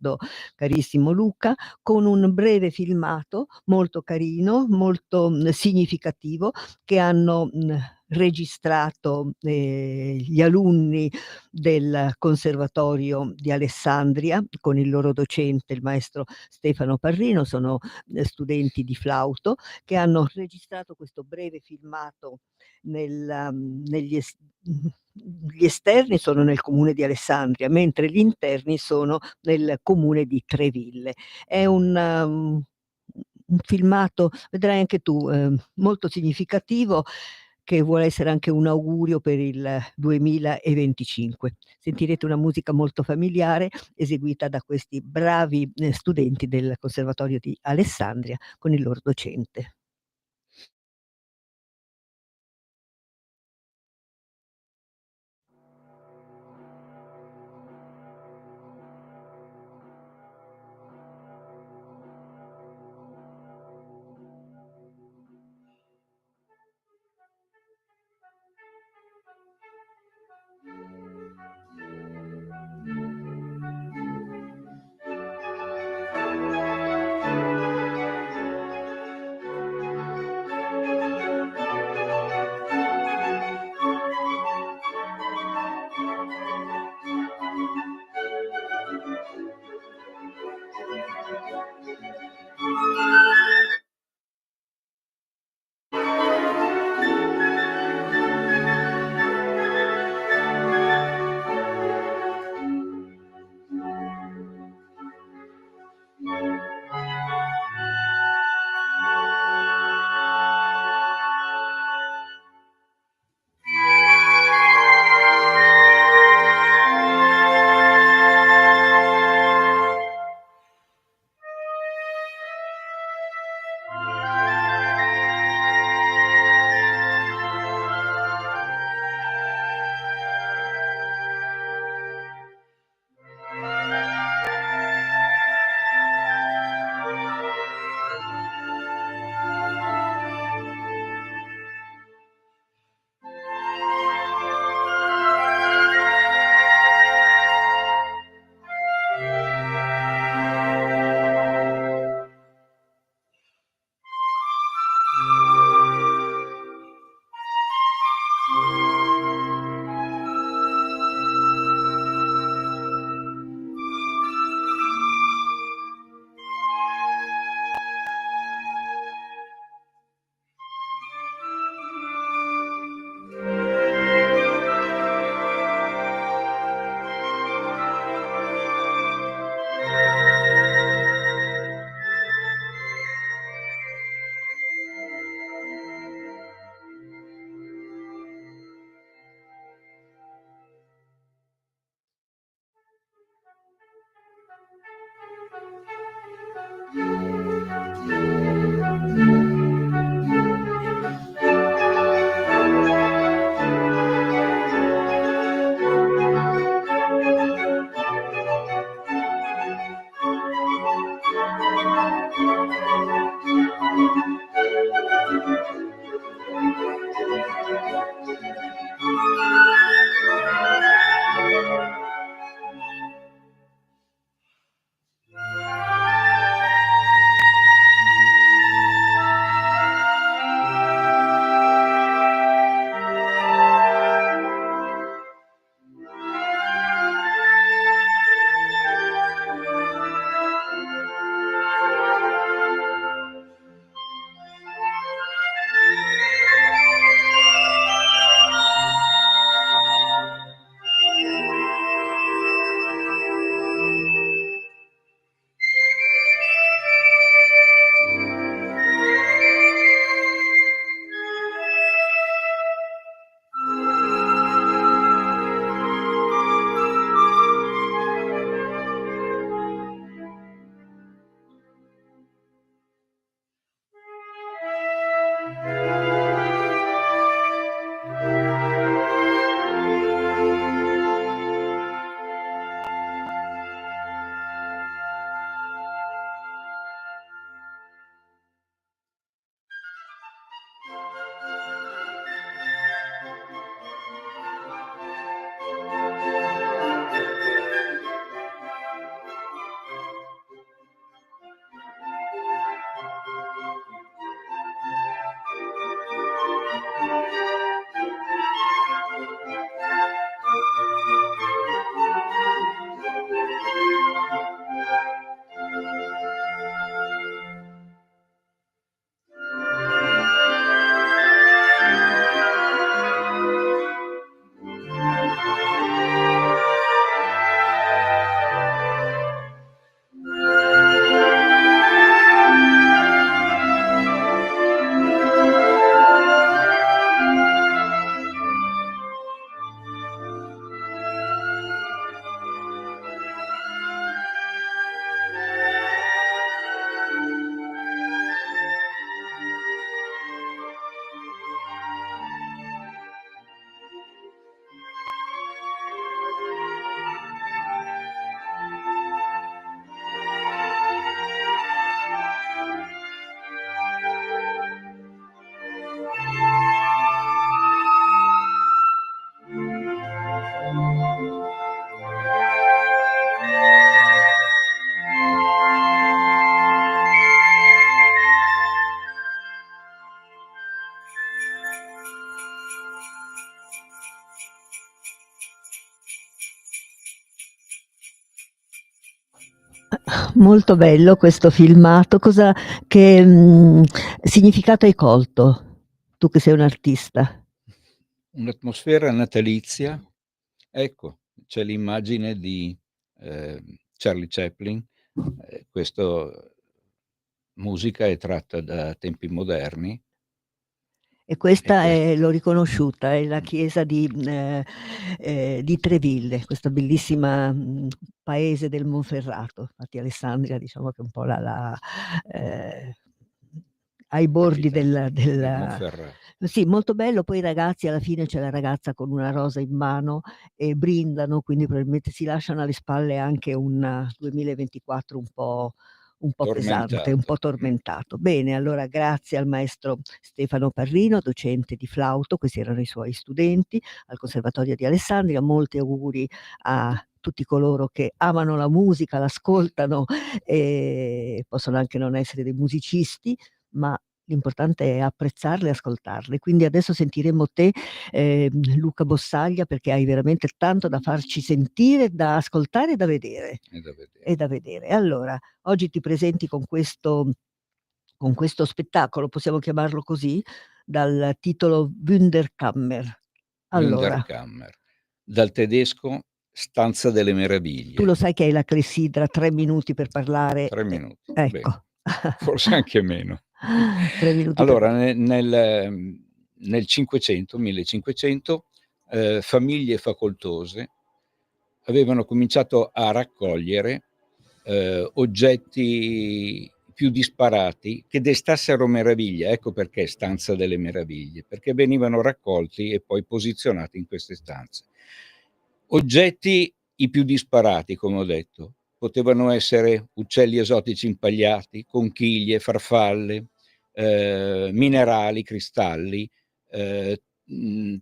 ricordo, carissimo Luca, con un breve filmato molto carino, molto, significativo, che hanno, registrato, gli alunni del Conservatorio di Alessandria con il loro docente, il maestro Stefano Parrino. Sono, studenti di flauto che hanno registrato questo breve filmato gli esterni sono nel comune di Alessandria, mentre gli interni sono nel comune di Treville. È un filmato, vedrai anche tu, molto significativo, che vuole essere anche un augurio per il 2025. Sentirete una musica molto familiare eseguita da questi bravi, studenti del Conservatorio di Alessandria con il loro docente. Molto bello questo filmato. Che, significato hai colto? Tu che sei un artista. Un'atmosfera natalizia, ecco, c'è l'immagine di Charlie Chaplin, questo musica è tratta da tempi moderni E e questa ques l'ho riconosciuta, è la chiesa di Treville, questa bellissima, paese del Monferrato. Infatti Alessandria diciamo che è un po' ehm, ai bordi capitale del del del Monferrato. sì, molto bello. Poi i ragazzi alla fine c'è la ragazza con una rosa in mano e brindano, quindi probabilmente si lasciano alle spalle anche un 2024 un po' pesante, un po' Tormentato. tormentato. Bene, allora grazie al maestro Stefano Parrino, docente di flauto, questi erano i suoi studenti al Conservatorio di Alessandria. Molti auguri a tutti coloro che amano la musica, l'ascoltano e possono anche non essere dei musicisti, ma l'importante è apprezzarle e ascoltarle. Quindi adesso sentiremo te, Luca Bossaglia, perché hai veramente tanto da farci sentire, da ascoltare e da vedere. È da vedere. E da vedere. Allora, oggi ti presenti con questo spettacolo, possiamo chiamarlo così, dal titolo Wunderkammer. Allora, Wunderkammer, dal tedesco Stanza delle tu lo meraviglie. sai che hai la clessidra, 3 minuti per parlare, 3 minuti, bene, ecco. forse anche meno. 3 minuti per Allora par nel 500, 1500, famiglie facoltose avevano cominciato a raccogliere, oggetti più disparati che destassero meraviglia. Ecco perché Stanza delle meraviglie, perché venivano raccolti e poi posizionati in queste stanze. Oggetti i più disparati, come ho detto, potevano essere uccelli esotici impagliati, conchiglie, farfalle, minerali, cristalli,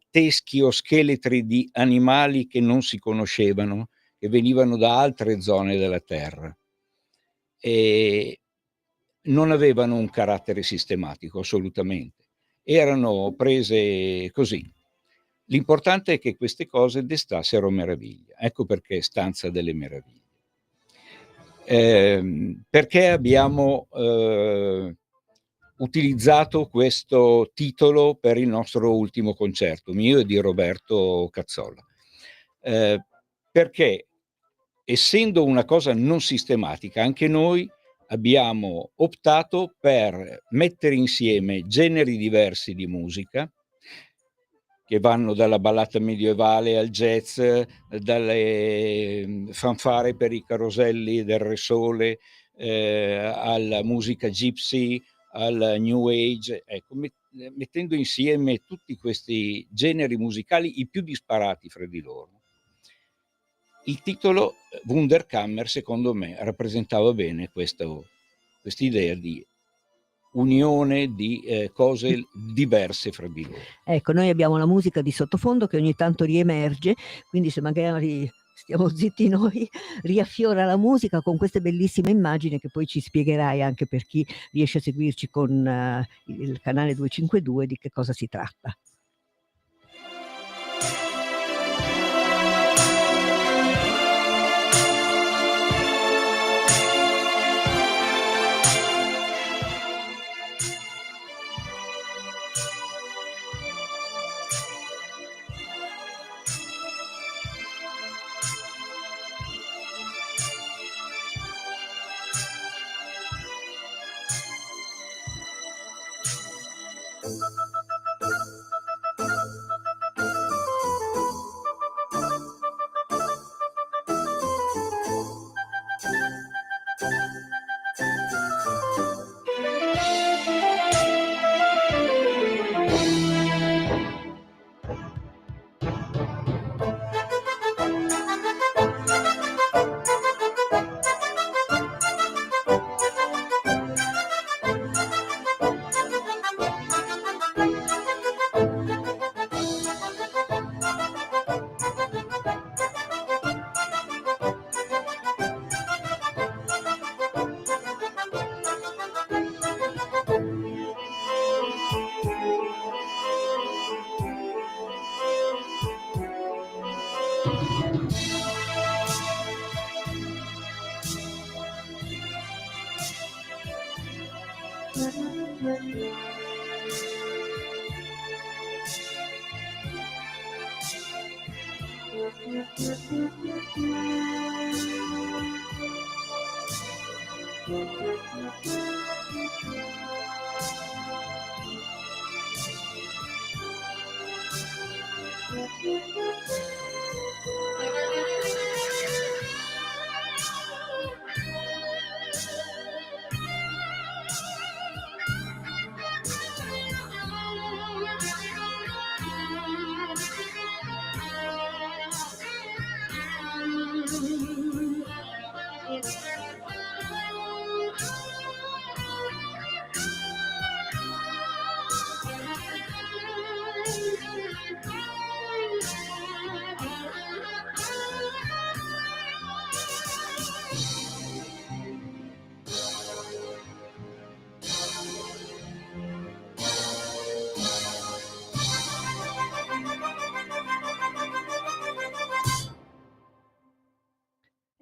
teschi o scheletri di animali che non si conoscevano, che venivano da altre zone della Terra e non avevano un carattere sistematico assolutamente, erano prese così. L'importante è che queste cose destassero meraviglia, ecco perché Stanza delle meraviglie. Perché abbiamo utilizzato questo titolo per il nostro ultimo concerto, mio e di Roberto Cazzola? Perché essendo una cosa non sistematica, anche noi abbiamo optato per mettere insieme generi diversi di musica, che vanno dalla ballata medievale al jazz, dalle fanfare per i caroselli del Re Sole, alla musica gypsy, al new age, ecco, mettendo insieme tutti questi generi musicali, i più disparati fra di loro. Il titolo Wunderkammer, secondo me, rappresentava bene quest'idea di unione di cose diverse fra di loro. Ecco, noi abbiamo la musica di sottofondo che ogni tanto riemerge, quindi se magari stiamo zitti noi, riaffiora la musica con queste bellissime immagini che poi ci spiegherai anche per chi riesce a seguirci con il canale 252 di che cosa si tratta.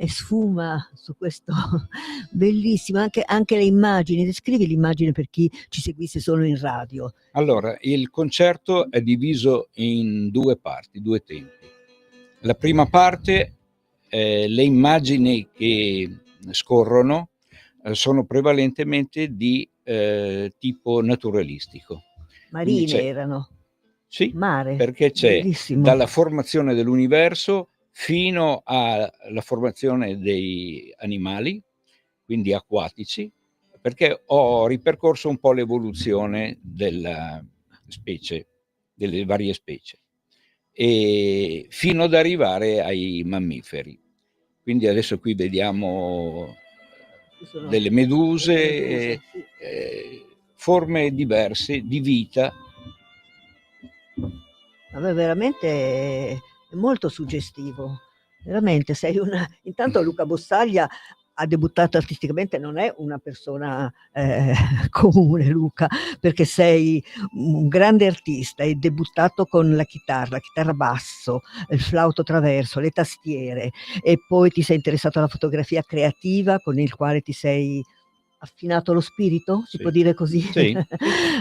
E sfuma su questo bellissimo, anche le immagini. Descrivi l'immagine per chi ci seguisse solo in radio. Allora, il concerto è diviso in 2 parti, 2 tempi. La prima parte, le immagini che scorrono sono prevalentemente di tipo naturalistico. Quindi Marine erano. sì, Mare, perché c'è bellissimo. dalla formazione dell'universo fino alla formazione dei animali, quindi acquatici, perché ho ripercorso un po' l'evoluzione della specie, delle varie specie, e fino ad arrivare ai mammiferi. Quindi adesso qui vediamo delle meduse, delle meduse, sì. forme diverse di vita. Vabbè, veramente è molto suggestivo. Veramente sei una intanto Luca Bossaglia ha debuttato artisticamente, non è una persona, comune Luca, perché sei un grande artista, hai debuttato con la chitarra basso, il flauto traverso, le tastiere e poi ti sei interessato alla fotografia creativa con il quale ti sei affinato lo spirito? Si Sì. può dire così? Sì, sì.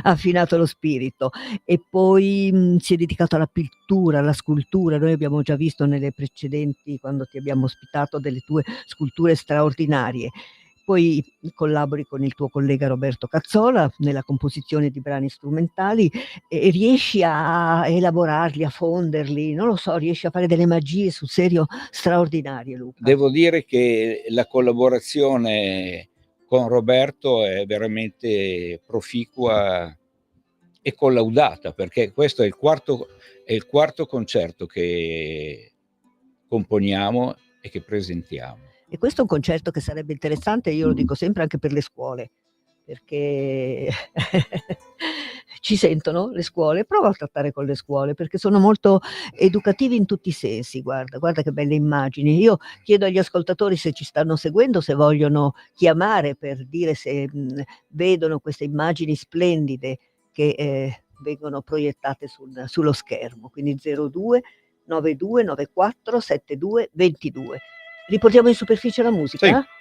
Affinato lo spirito. E poi, si è dedicato alla pittura, alla scultura. Noi abbiamo già visto nelle precedenti, quando ti abbiamo ospitato, delle tue sculture straordinarie. Poi collabori con il tuo collega Roberto Cazzola nella composizione di brani strumentali e riesci a elaborarli, a fonderli, non lo so, riesci a fare delle magie sul serio straordinarie, Luca. Devo dire che la collaborazione con Roberto è veramente proficua e collaudata, perché questo è il quarto concerto che componiamo e che presentiamo. E questo è un concerto che sarebbe interessante, io lo dico sempre, anche per le scuole, perché ci sentono le scuole, prova a trattare con le scuole, perché sono molto educativi in tutti i sensi. Guarda che belle immagini. Io chiedo agli ascoltatori, se ci stanno seguendo, se vogliono chiamare per dire se vedono queste immagini splendide che vengono proiettate sullo schermo. Quindi 02 92 94 72 22. Riportiamo in superficie la musica? Sì.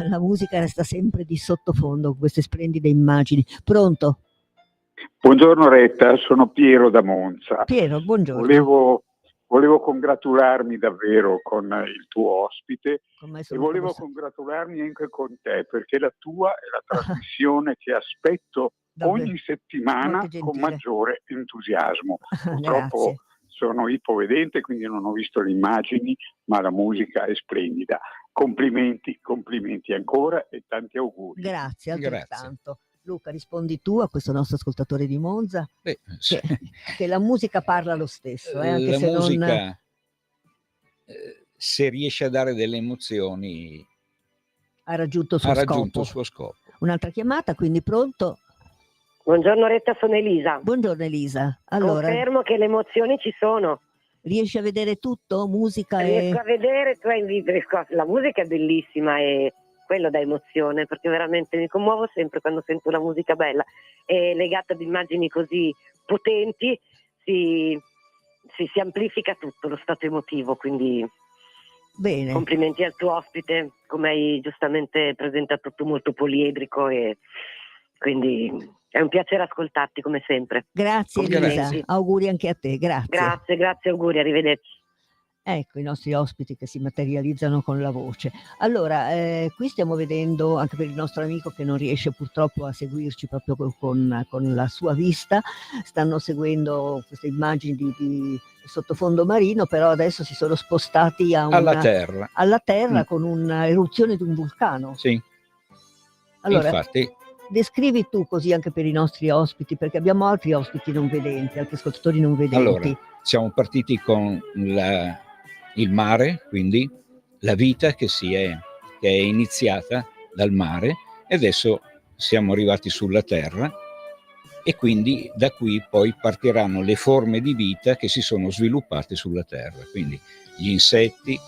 la musica resta sempre di sottofondo con queste splendide immagini. Pronto? Buongiorno Retta, sono Piero da Monza. Piero, buongiorno. Volevo congratularmi davvero con il tuo ospite Come e sono volevo commossa. congratularmi anche con te, perché la tua è la trasmissione che aspetto Davvero. ogni settimana Molto con gentile. maggiore entusiasmo. Grazie. Purtroppo sono ipovedente, quindi non ho visto le immagini, ma la musica è splendida. Complimenti ancora e tanti auguri. Grazie, Grazie. altrettanto. Luca, rispondi tu a questo nostro ascoltatore di Monza Sì. che la musica parla lo stesso, anche La se non musica, se riesce a dare delle emozioni, ha raggiunto il ha suo raggiunto il scopo. suo scopo. Un'altra chiamata, quindi pronto? Buongiorno Retta, sono Elisa. Buongiorno Elisa. Allora, Confermo che le emozioni ci sono. riesci a vedere tutto? Musica Riesco e... a vedere, la musica è bellissima e quello dà emozione, perché veramente mi commuovo sempre quando sento la musica bella e legata ad immagini così potenti si amplifica tutto lo stato emotivo, quindi Bene. complimenti al tuo ospite, come hai giustamente presentato tu, molto poliedrico, e quindi è un piacere ascoltarti come sempre. Grazie Complimenti. Elisa, auguri anche a te, grazie. Grazie, auguri, arrivederci. Ecco i nostri ospiti che si materializzano con la voce. Allora, qui stiamo vedendo, anche per il nostro amico che non riesce purtroppo a seguirci proprio con la sua vista, stanno seguendo queste immagini di sottofondo marino, però adesso si sono spostati Alla terra. con un'eruzione di un vulcano. Sì. Allora, infatti, descrivi tu così anche per i nostri ospiti, perché abbiamo altri ospiti non vedenti, altri ascoltatori non vedenti. allora, siamo partiti con il mare, quindi la vita che è iniziata dal mare, e adesso siamo arrivati sulla terra, e quindi da qui poi partiranno le forme di vita che si sono sviluppate sulla terra, quindi gli insetti,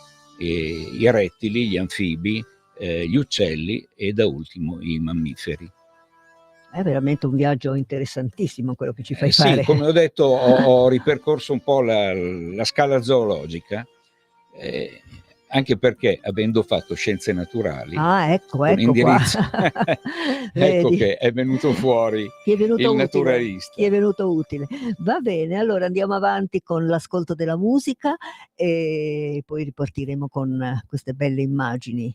i rettili, gli anfibi, gli uccelli e da ultimo i mammiferi. È veramente un viaggio interessantissimo quello che ci fai Sì, fare. come ho detto, ho ripercorso un po' la scala zoologica, anche perché avendo fatto scienze naturali, Ecco con indirizzo, qua. ecco Vedi? che è venuto fuori Ti è venuto il utile, naturalista. ti è venuto utile. Va bene, allora andiamo avanti con l'ascolto della musica e poi ripartiremo con queste belle immagini.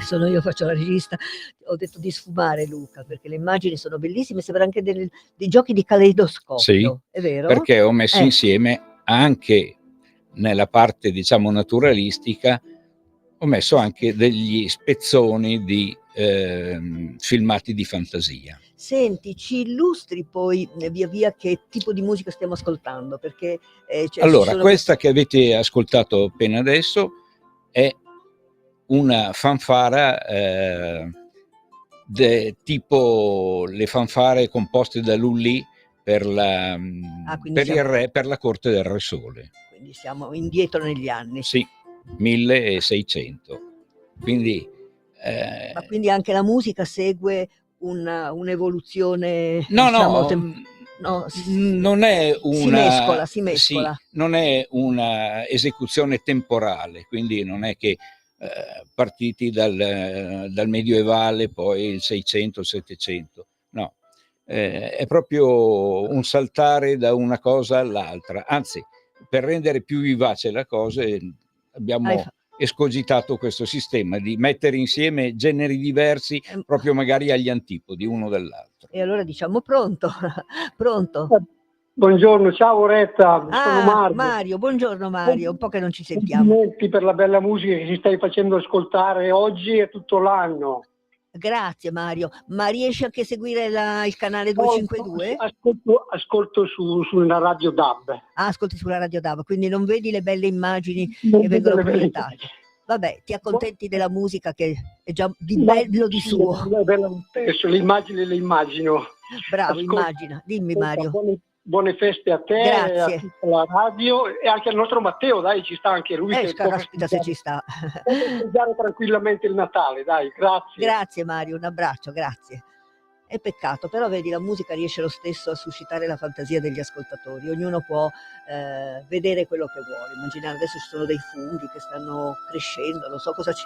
sono io, faccio la regista, ho detto di sfumare Luca, perché le immagini sono bellissime, sembra anche dei giochi di Sì, caleidoscopio, è vero? perché ho messo Eh. insieme anche nella parte, diciamo, naturalistica, ho messo anche degli spezzoni di filmati di fantasia. Senti, ci illustri poi via via che tipo di musica stiamo ascoltando? Perché cioè, ci Allora, sono questa che avete ascoltato appena adesso è una fanfara tipo le fanfare composte da Lully per la, quindi per la corte del Re Sole. quindi siamo indietro negli anni. Sì, 1600. Quindi Ma quindi anche la musica segue un'evoluzione, no, diciamo, no, non è si una mescola. sì, non è una esecuzione temporale, quindi non è che partiti dal medievale, poi il 600, il 700, no, è proprio un saltare da una cosa all'altra. Anzi, per rendere più vivace la cosa, abbiamo escogitato questo sistema di mettere insieme generi diversi, proprio magari agli antipodi uno dell'altro. E allora diciamo pronto, pronto? Buongiorno, ciao Oretta, sono Mario, buongiorno Mario, un po' che non ci sentiamo. Complimenti per la bella musica che ci stai facendo ascoltare oggi e tutto l'anno. Grazie Mario, ma riesci anche a seguire il canale 252? Ascolto sulla radio DAB. Ascolti sulla radio DAB, quindi non vedi le belle immagini che vengono proiettate. Vabbè, ti accontenti della musica che è già di bello di suo. È bello lo stesso, le immagini le immagino. Bravo, immagina, dimmi Mario. Buone feste a te, grazie. A tutta la radio e anche al nostro Matteo, dai, ci sta anche lui. Caspita se ci sta. Può festeggiare tranquillamente il Natale, dai, grazie. Grazie Mario, un abbraccio, grazie. È peccato, però vedi, la musica riesce lo stesso a suscitare la fantasia degli ascoltatori, ognuno può vedere quello che vuole, immaginare, adesso ci sono dei funghi che stanno crescendo, non so cosa c'è,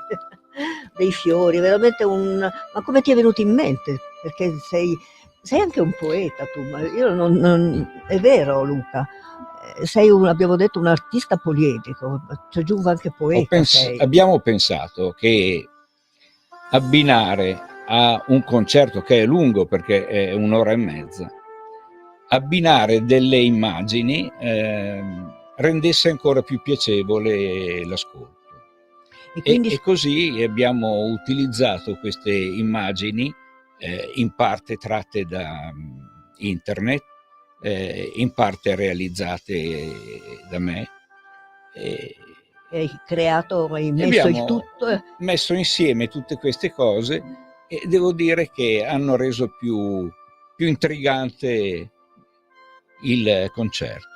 dei fiori, veramente ma come ti è venuto in mente? Perché sei anche un poeta tu, ma io non è vero Luca, sei abbiamo detto un artista poliedrico, ci aggiungo anche poeta. Abbiamo pensato che abbinare a un concerto che è lungo perché è 1 ora e mezza, abbinare delle immagini rendesse ancora più piacevole l'ascolto. E così abbiamo utilizzato queste immagini in parte tratte da internet, in parte realizzate da me. Hai creato, hai messo il tutto. Messo insieme tutte queste cose e devo dire che hanno reso più intrigante il concerto.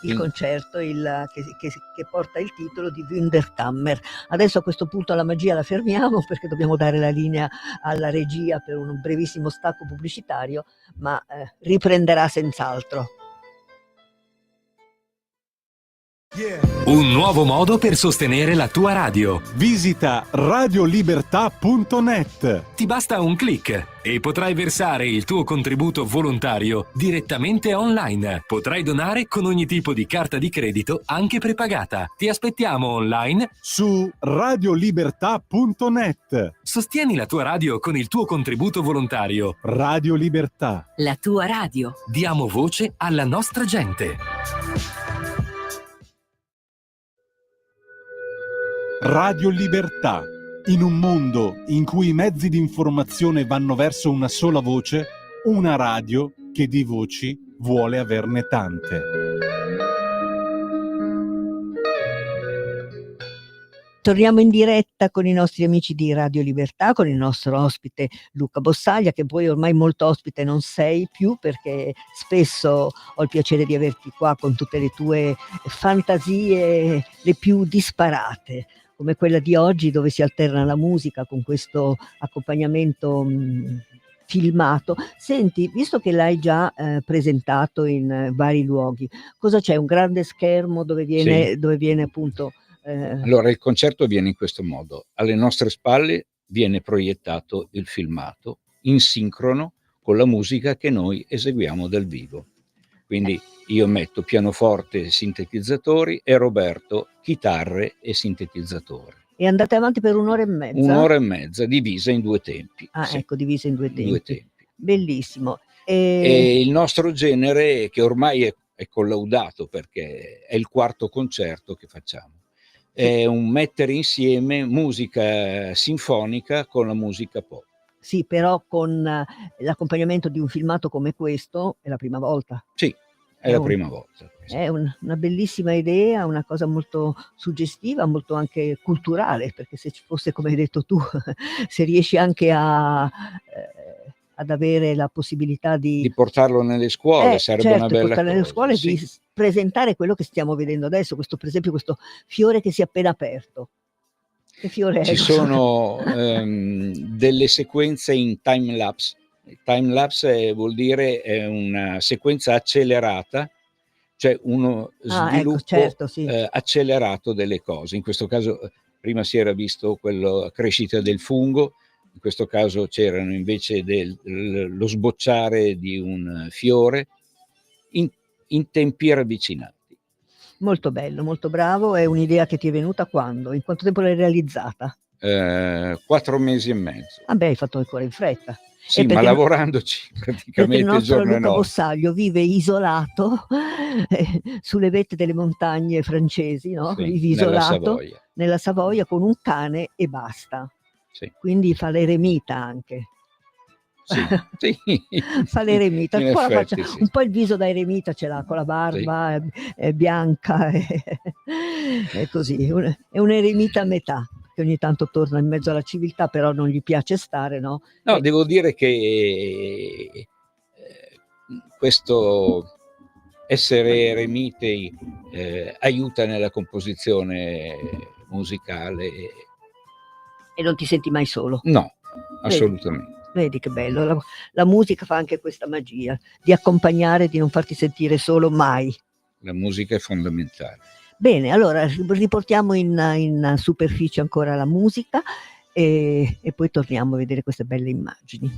Il concerto che porta il titolo di Wunderkammer. Adesso a questo punto la magia la fermiamo perché dobbiamo dare la linea alla regia per un brevissimo stacco pubblicitario, ma riprenderà senz'altro. Un nuovo modo per sostenere la tua radio. Visita radiolibertà.net. Ti basta un click e potrai versare il tuo contributo volontario direttamente online. Potrai donare con ogni tipo di carta di credito, anche prepagata. Ti aspettiamo online su radiolibertà.net. Sostieni la tua radio con il tuo contributo volontario. Radio Libertà. La tua radio. Diamo voce alla nostra gente. Radio Libertà. In un mondo in cui i mezzi di informazione vanno verso una sola voce, una radio che di voci vuole averne tante. Torniamo in diretta con i nostri amici di Radio Libertà, con il nostro ospite Luca Bossaglia, che poi ormai molto ospite non sei più perché spesso ho il piacere di averti qua con tutte le tue fantasie le più disparate, come quella di oggi dove si alterna la musica con questo accompagnamento filmato. Senti, visto che l'hai già presentato in vari luoghi, cosa c'è? Un grande schermo dove viene appunto... Allora, il concerto avviene in questo modo. Alle nostre spalle viene proiettato il filmato in sincrono con la musica che noi eseguiamo dal vivo. Quindi io metto pianoforte e sintetizzatori e Roberto chitarre e sintetizzatori. E andate avanti per 1 ora e mezza? 1 ora e mezza, divisa in 2 tempi. Ah, Sì, ecco, divisa in 2 in 2 tempi. tempi. Bellissimo. E il nostro genere, che ormai è collaudato perché è il 4º concerto che facciamo, è un mettere insieme musica sinfonica con la musica pop. Sì, però con l'accompagnamento di un filmato come questo è la prima volta. Sì, è È la un prima volta. È una bellissima idea, una cosa molto suggestiva, molto anche culturale, perché se ci fosse, come hai detto tu, se riesci anche ad avere la possibilità Di portarlo nelle scuole sarebbe una certo, bella portare nelle cosa. scuole, Sì. di presentare quello che stiamo vedendo adesso, questo per esempio questo fiore che si è appena aperto. Che fiore è? Ci Non so. sono delle sequenze in time lapse. Time lapse vuol dire è una sequenza accelerata, cioè uno Ecco, sviluppo certo, sì. accelerato delle cose. In questo caso prima si era visto la crescita del fungo, in questo caso c'erano invece lo sbocciare di un fiore in tempi ravvicinati. Molto bello, molto bravo. È un'idea che ti è venuta quando? In quanto tempo l'hai realizzata? 4 mesi e mezzo. Ah beh, hai fatto ancora in fretta. Sì, ma Perché lavorandoci il praticamente nostro giorno e Luca notte. Bossaglio vive isolato sulle vette delle montagne francesi, no, Sì, vive nella isolato Savoia. nella Savoia con un cane e basta. Sì, Quindi fa l'eremita anche. sì, sì. Fa l'eremita, In un po' la faccia, effetti sì. un po' il viso da eremita ce l'ha, con la Sì. barba, è bianca, è così, è un eremita a metà, che ogni tanto torna in mezzo alla civiltà, però non gli piace stare, no? No, devo dire che questo essere eremite aiuta nella composizione musicale. E non ti senti mai solo. No, Vedi? assolutamente. Vedi che bello, la musica fa anche questa magia, di accompagnare, di non farti sentire solo mai. La musica è fondamentale. Bene, allora riportiamo in superficie ancora la musica e poi torniamo a vedere queste belle immagini.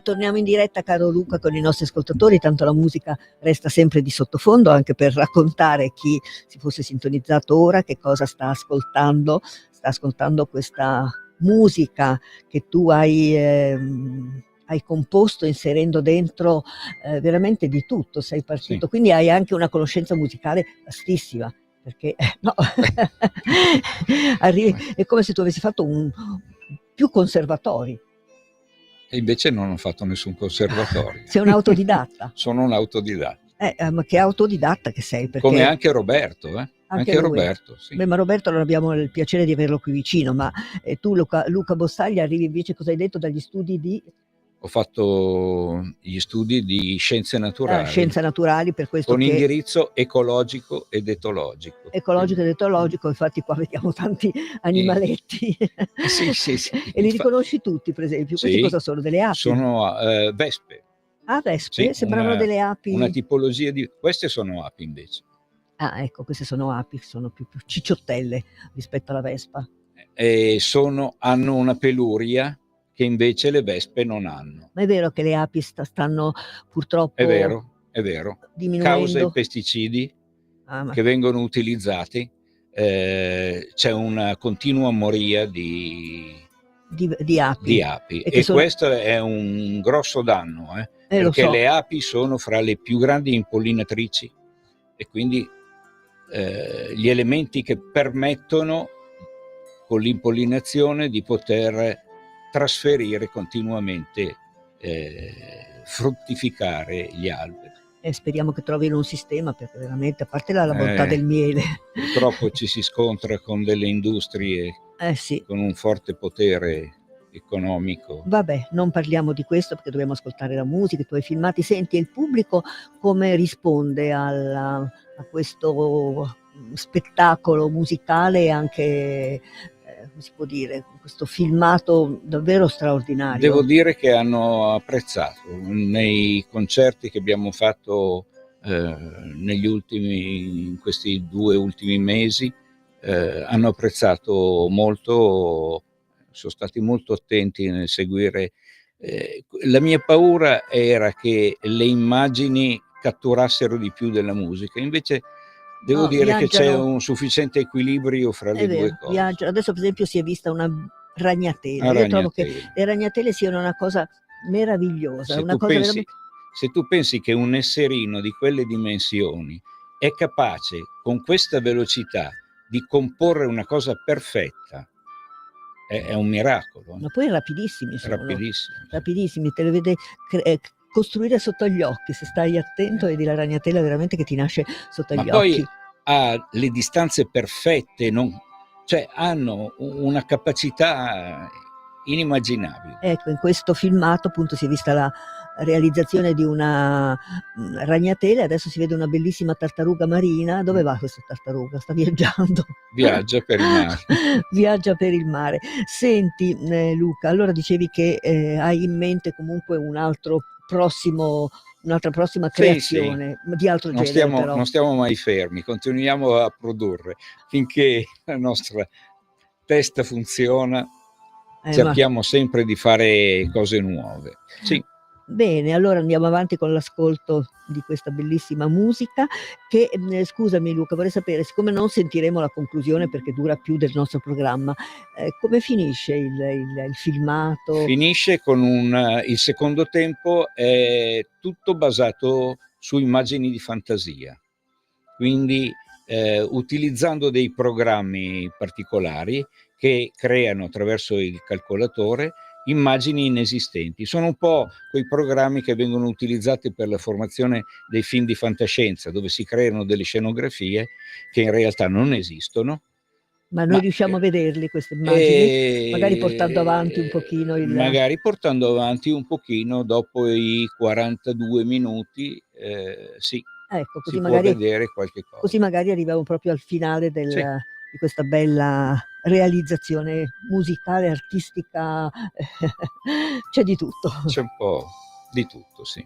torniamo in diretta, caro Luca, con i nostri ascoltatori, tanto la musica resta sempre di sottofondo, anche per raccontare chi si fosse sintonizzato ora che cosa sta ascoltando. Sta ascoltando questa musica che tu hai composto inserendo dentro veramente di tutto, sei partito, Sì. quindi hai anche una conoscenza musicale vastissima, perché no, è come se tu avessi fatto più conservatori. E invece non ho fatto nessun conservatorio. Sei un autodidatta. Sono un autodidatta. Ma che autodidatta che sei, perché Come anche Roberto, Anche lui. Roberto, sì. Beh, ma Roberto non abbiamo il piacere di averlo qui vicino, ma tu Luca Bossaglia arrivi invece, cosa hai detto, dagli studi di Ho fatto gli studi di scienze naturali, scienze naturali, per questo con che indirizzo ecologico ed etologico. ecologico ed etologico, infatti qua vediamo tanti animaletti. Sì. E li riconosci tutti, per esempio? Questi Sì, cosa sono? Delle api? sono vespe. Ah, vespe? Sì, Sembravano delle api. una tipologia di... Queste sono api invece. Ah, ecco, queste sono api, sono più cicciottelle rispetto alla vespa. E hanno una peluria che invece le vespe non hanno. Ma è vero che le api stanno purtroppo È vero. diminuendo? Causa i pesticidi che vengono utilizzati, c'è una continua moria di api. E questo è un grosso danno, perché le api sono fra le più grandi impollinatrici e quindi gli elementi che permettono con l'impollinazione di poter trasferire continuamente, fruttificare gli alberi. E speriamo che trovino un sistema, perché veramente, a parte la bontà del miele. Purtroppo ci si scontra con delle industrie sì, con un forte potere economico. Vabbè, non parliamo di questo perché dobbiamo ascoltare la musica, i tuoi filmati. Senti, il pubblico come risponde a questo spettacolo musicale e anche, come si può dire, questo filmato davvero straordinario? Devo dire che hanno apprezzato. Nei concerti che abbiamo fatto in questi 2 ultimi mesi, hanno apprezzato molto, sono stati molto attenti nel seguire. La mia paura era che le immagini catturassero di più della musica, invece devo dire che c'è un sufficiente equilibrio fra le due cose. Adesso per esempio si è vista una ragnatela. Io trovo che le ragnatele siano una cosa meravigliosa. Se tu pensi che un esserino di quelle dimensioni è capace con questa velocità di comporre una cosa perfetta, è un miracolo. Ma poi rapidissimi sono. Rapidissimi. Te le vede costruire sotto gli occhi, se stai attento vedi la ragnatela veramente che ti nasce sotto gli occhi. Ma poi ha le distanze perfette, cioè hanno una capacità inimmaginabile. Ecco, in questo filmato appunto si è vista la realizzazione di una ragnatela, adesso si vede una bellissima tartaruga marina. Dove va questa tartaruga? Sta viaggiando. Viaggia per il mare. Viaggia per il mare. Senti Luca, allora dicevi che hai in mente comunque un'altra prossima creazione, sì. Di altro genere però. Non stiamo mai fermi, continuiamo a produrre finché la nostra testa funziona. Cerchiamo sempre di fare cose nuove. Sì. Bene, allora andiamo avanti con l'ascolto di questa bellissima musica che, scusami Luca, vorrei sapere, siccome non sentiremo la conclusione perché dura più del nostro programma, come finisce il filmato? Finisce con il secondo tempo è tutto basato su immagini di fantasia, quindi utilizzando dei programmi particolari che creano attraverso il calcolatore immagini inesistenti. Sono un po' quei programmi che vengono utilizzati per la formazione dei film di fantascienza, dove si creano delle scenografie che in realtà non esistono. Ma noi riusciamo a vederli queste immagini? Magari portando avanti un pochino Magari portando avanti un pochino dopo i 42 minuti, sì. Ecco, così si magari, può vedere qualche cosa. Così magari arriviamo proprio al finale Sì. di questa bella realizzazione musicale, artistica, c'è di tutto. C'è un po' di tutto, sì.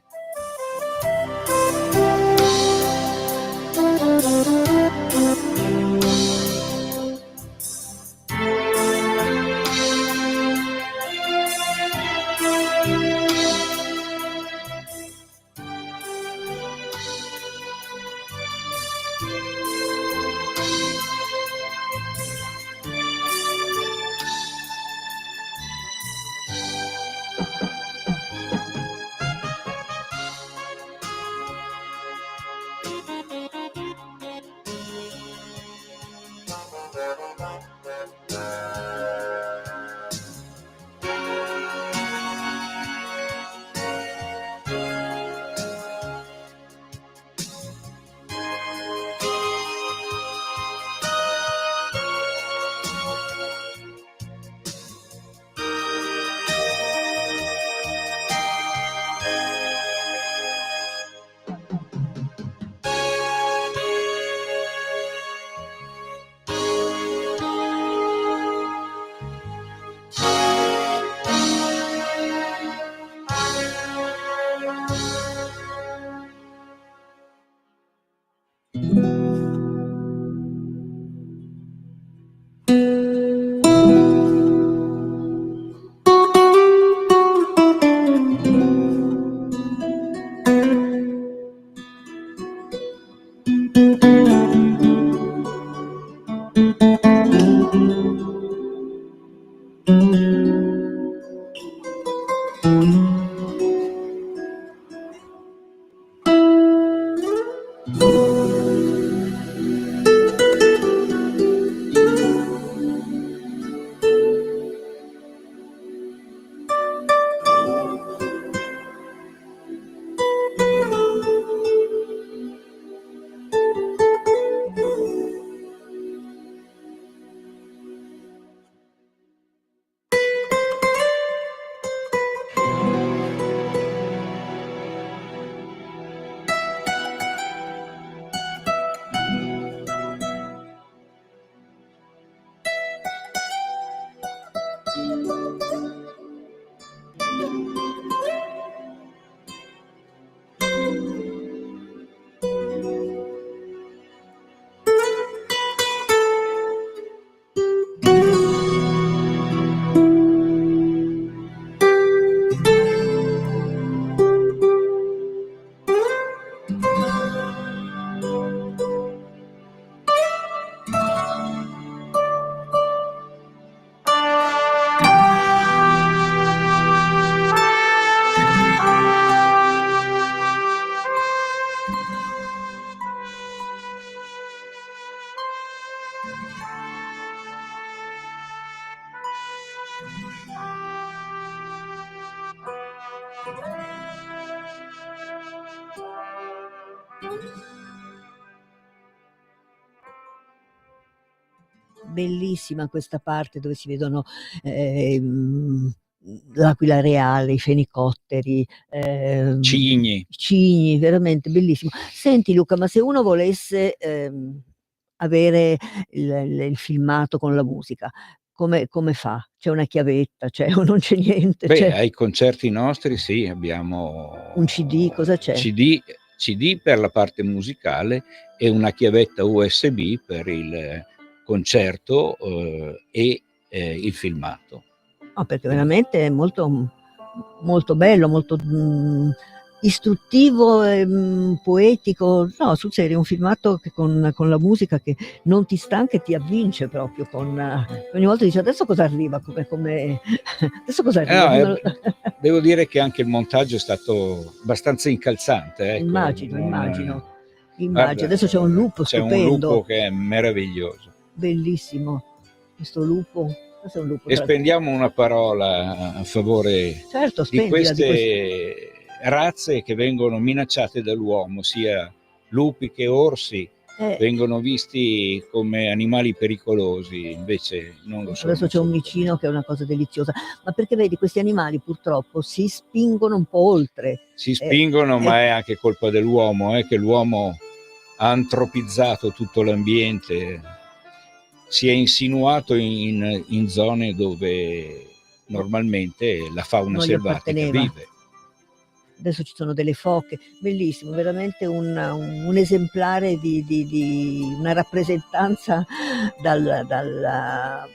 Bellissima questa parte dove si vedono l'aquila reale, i fenicotteri, cigni, veramente bellissimo. Senti Luca, ma se uno volesse avere il filmato con la musica, come fa? C'è una chiavetta, c'è o non c'è niente? Beh, ai concerti nostri sì, abbiamo un CD, cosa c'è? CD per la parte musicale e una chiavetta USB per il concerto e il filmato. No, perché veramente è molto, molto bello, molto istruttivo e poetico. No, sul serio, un filmato che con la musica che non ti stanca e ti avvince proprio. Ogni volta dici adesso cosa arriva, come adesso cosa arriva. Devo dire che anche il montaggio è stato abbastanza incalzante. Ecco. Immagino. Guarda, Adesso c'è un lupo stupendo. C'è un lupo che è meraviglioso. Bellissimo, questo lupo. Questo è un lupo. E spendiamo una parola a favore di queste razze che vengono minacciate dall'uomo, sia lupi che orsi. Vengono visti come animali pericolosi, invece non lo sono. Adesso c'è un micino che è una cosa deliziosa, ma perché vedi questi animali purtroppo si spingono un po' oltre. Si spingono, ma è anche colpa dell'uomo, che l'uomo ha antropizzato tutto l'ambiente, si è insinuato in zone dove normalmente la fauna selvatica vive. Adesso ci sono delle foche, bellissimo, veramente un esemplare di una rappresentanza dal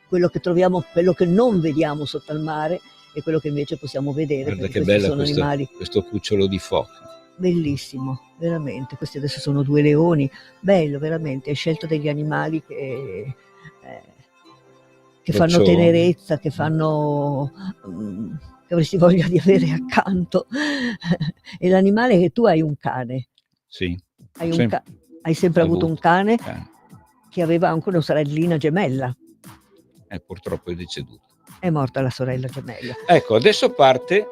quello che troviamo, quello che non vediamo sotto al mare e quello che invece possiamo vedere. Guarda che bello questo cucciolo di foca. Bellissimo, veramente. Questi adesso sono 2 leoni, bello veramente. Hai scelto degli animali che fanno tenerezza, che fanno che avresti voglia di avere accanto. E l'animale che tu hai un cane. Sì. Hai un Sem ca hai sempre avuto un cane cane. che aveva anche una sorellina gemella. Purtroppo è deceduto. È morta la sorella gemella. Ecco, adesso parte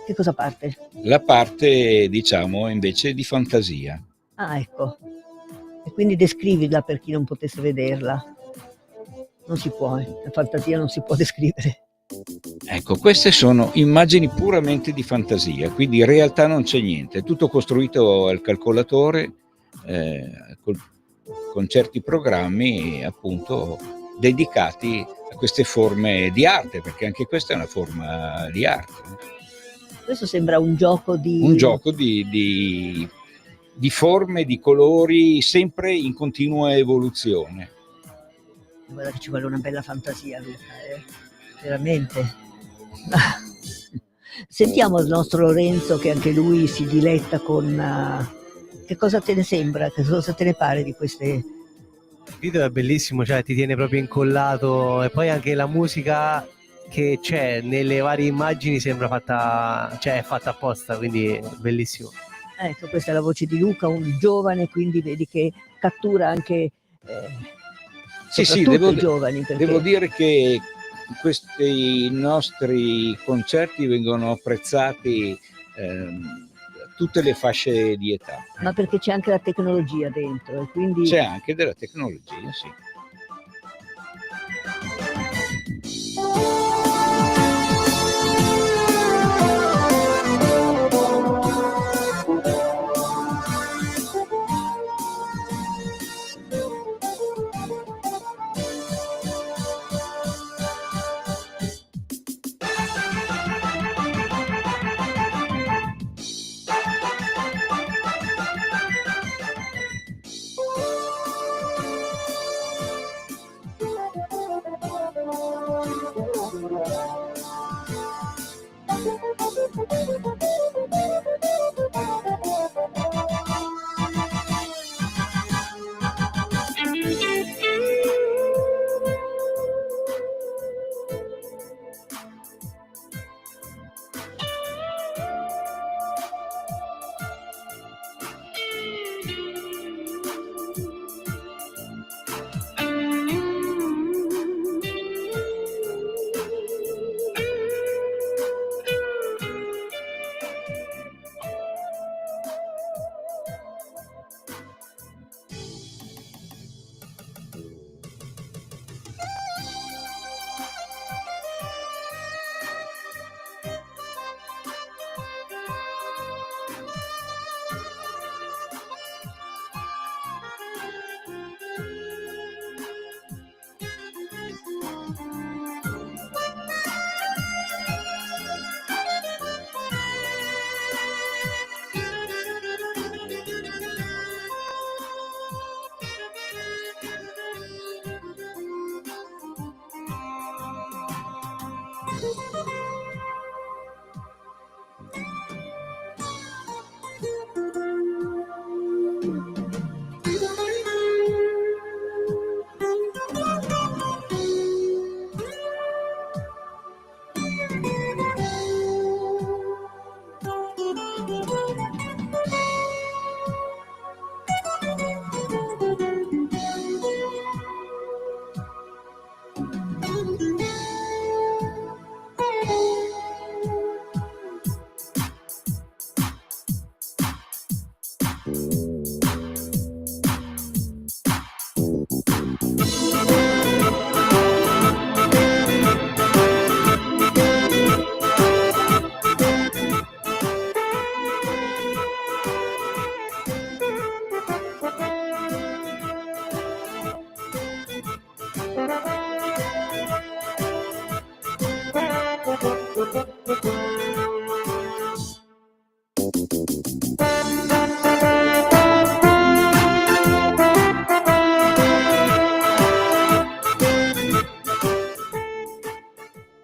Che cosa parte? la parte, diciamo, invece di fantasia. Ah, ecco. E quindi descrivila per chi non potesse vederla. Non si può, la fantasia non si può descrivere. Ecco, queste sono immagini puramente di fantasia, quindi in realtà non c'è niente, è tutto costruito al calcolatore, con certi programmi appunto dedicati a queste forme di arte, perché anche questa è una forma di arte. Questo sembra un gioco di... Un gioco di forme, di colori, sempre in continua evoluzione. Guarda che ci vuole una bella fantasia, Luca, veramente. Sentiamo il nostro Lorenzo, che anche lui si diletta con... che cosa te ne sembra? Che cosa te ne pare di queste... Il video è bellissimo, cioè ti tiene proprio incollato, e poi anche la musica che c'è nelle varie immagini sembra fatta, cioè è fatta apposta, quindi è bellissimo. Ecco, questa è la voce di Luca, un giovane, quindi vedi che cattura anche soprattutto i giovani. Perché... Devo dire che questi nostri concerti vengono apprezzati tutte le fasce di età. Ma perché c'è anche la tecnologia dentro, e quindi... C'è anche della tecnologia, sì.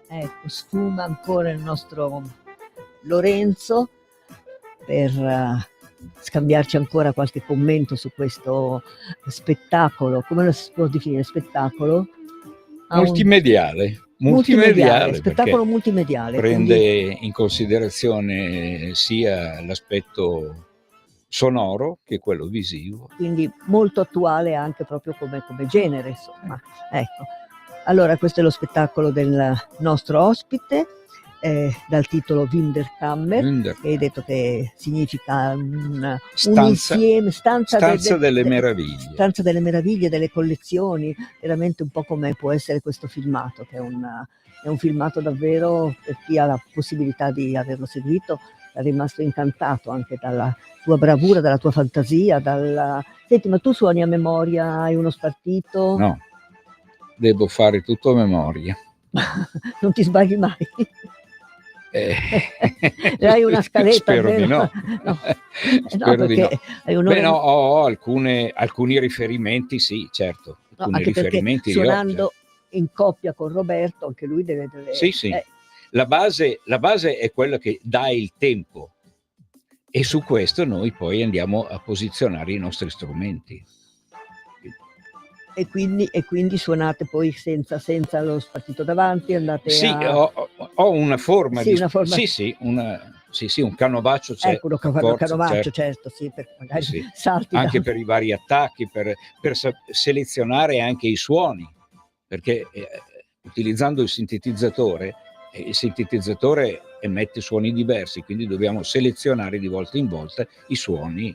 Ecco, sfuma ancora il nostro Lorenzo per scambiarci ancora qualche commento su questo spettacolo. Come lo si può definire? Spettacolo? Multimediale. Spettacolo multimediale. Prende quindi... in considerazione sia l'aspetto sonoro che quello visivo. Quindi molto attuale anche proprio come genere, insomma. Ecco. Allora questo è lo spettacolo del nostro ospite, dal titolo Wunderkammer, che hai detto che significa un insieme, stanza delle meraviglie. Stanza delle meraviglie, delle collezioni, veramente un po' come può essere questo filmato, che è un filmato davvero, per chi ha la possibilità di averlo seguito, è rimasto incantato anche dalla tua bravura, dalla tua fantasia, Senti, ma tu suoni a memoria, hai uno spartito? No, devo fare tutto a memoria. Non ti sbagli mai? Hai una scaletta? Spero almeno? di no. No. Spero di no. Hai Beh, no, ho alcuni riferimenti, sì, certo. Alcuni anche riferimenti perché suonando in coppia con Roberto, anche lui deve... Sì. La base è quella che dà il tempo, e su questo noi poi andiamo a posizionare i nostri strumenti. E quindi suonate poi senza lo spartito davanti, andate ho una forma sì, di... una forma... Sì, un canovaccio c'è. Ecco, un canovaccio, certo, sì, per magari salti anche per i vari attacchi, per selezionare anche i suoni, perché utilizzando il sintetizzatore emette suoni diversi, quindi dobbiamo selezionare di volta in volta i suoni.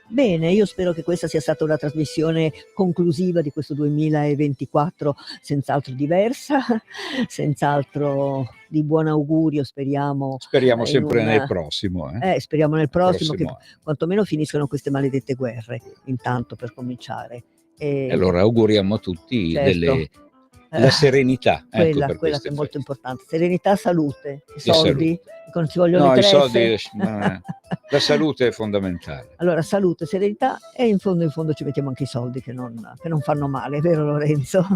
Bene, io spero che questa sia stata una trasmissione conclusiva di questo 2024, senz'altro diversa, senz'altro di buon augurio, speriamo sempre nel prossimo. Speriamo nel prossimo che quantomeno finiscano queste maledette guerre, intanto, per cominciare. E allora auguriamo a tutti la serenità. Quella che è molto importante. Serenità, salute, i soldi, non ci vogliono i soldi, la salute è fondamentale. Allora, salute, serenità, e in fondo ci mettiamo anche i soldi che non fanno male, vero Lorenzo?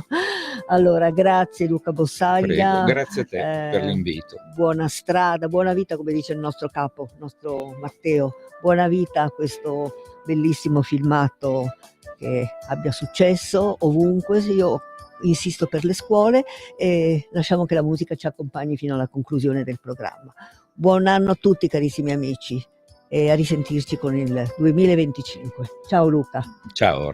Allora, grazie Luca Bossaglia. Prego, grazie a te per l'invito. Buona strada, buona vita, come dice il nostro capo, il nostro Matteo. Buona vita a questo bellissimo filmato, che abbia successo ovunque. Io insisto per le scuole, e lasciamo che la musica ci accompagni fino alla conclusione del programma. Buon anno a tutti, carissimi amici, e a risentirci con il 2025. Ciao Luca. Ciao.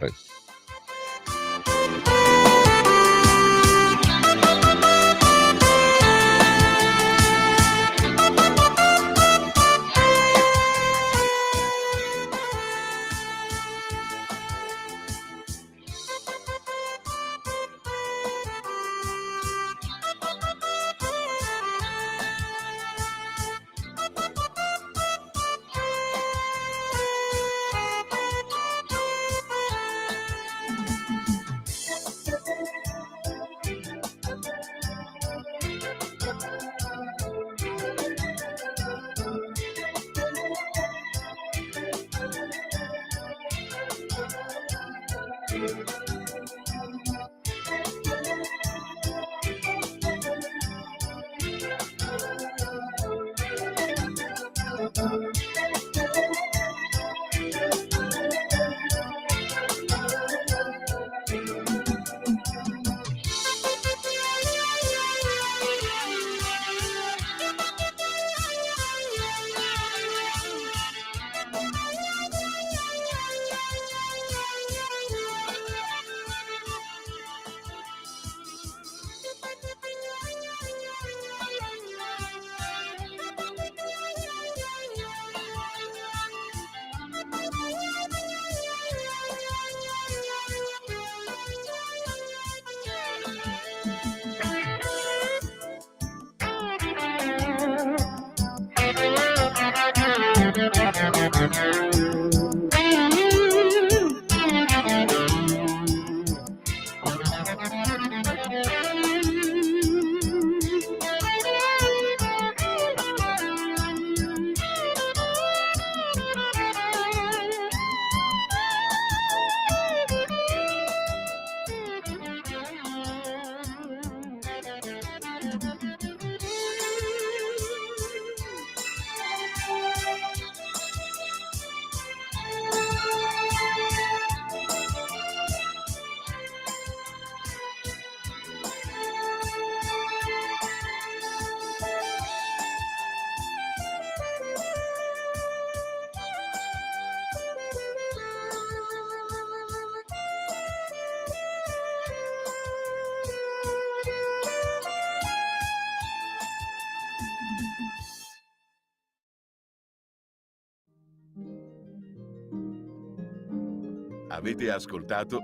Avete ascoltato